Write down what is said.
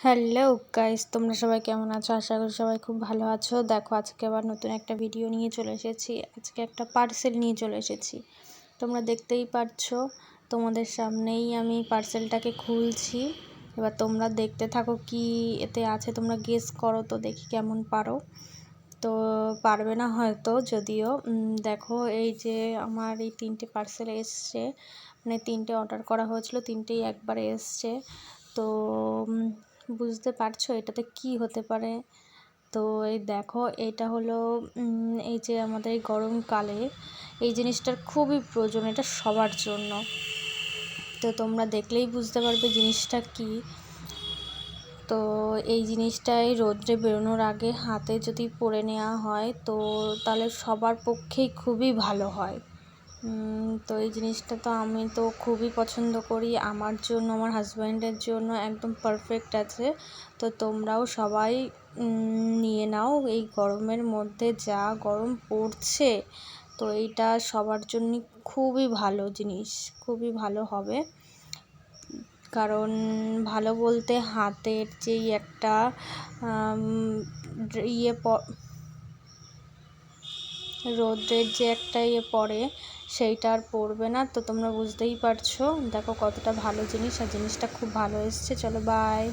Hello guys, তোমরা সবাই কেমন আছো? আশা করি সবাই খুব ভালো আছো। দেখো, আজকে আবার নতুন একটা ভিডিও নিয়ে চলে এসেছি। আজকে একটা পার্সেল নিয়ে চলে এসেছি। তোমরা দেখতেই পারছো, তোমাদের সামনেই আমি পার্সেলটাকে খুলছি। এবার তোমরা দেখতে থাকো কি এতে আছে, তোমরা গেস করো তো দেখি কেমন পারো। তো পারবে না হয়তো, যদিও দেখো এই যে আমার এই 3টে পার্সেল এসছে, মানে 3টে অর্ডার করা হয়েছিল, 3টেই একবারে এসছে। তো বুঝতে পারছো এটাতে কি হতে পারে? তো এই দেখো, এটা হলো এই যে আমাদের এই গরমকালে এই জিনিসটার খুবই প্রয়োজন, এটা সবার জন্য। তো তোমরা দেখলেই বুঝতে পারবে জিনিসটা কি। তো এই জিনিসটাই রোদ্রে বেরোনোর আগে হাতে যদি পরে নেওয়া হয় তো তাহলে সবার পক্ষেই খুবই ভালো হয়। তো এই জিনিসটা তো আমি তো খুবই পছন্দ করি, আমার জন্য, আমার হাজব্যান্ডের জন্য একদম পারফেক্ট আছে। তো তোমরাও সবাই নিয়ে নাও, এই গরমের মধ্যে যা গরম পড়ছে, তো এইটা সবার জন্যই খুবই ভালো জিনিস, খুবই ভালো হবে। কারণ ভালো বলতে হাতের যেই একটা রোদের যে একটা পড়ে, সেইটা আর পড়বে না। তো তোমরা বুঝতেই পারছো, দেখো কতটা ভালো জিনিস, আর জিনিসটা খুব ভালো এসছে। চলো বাই।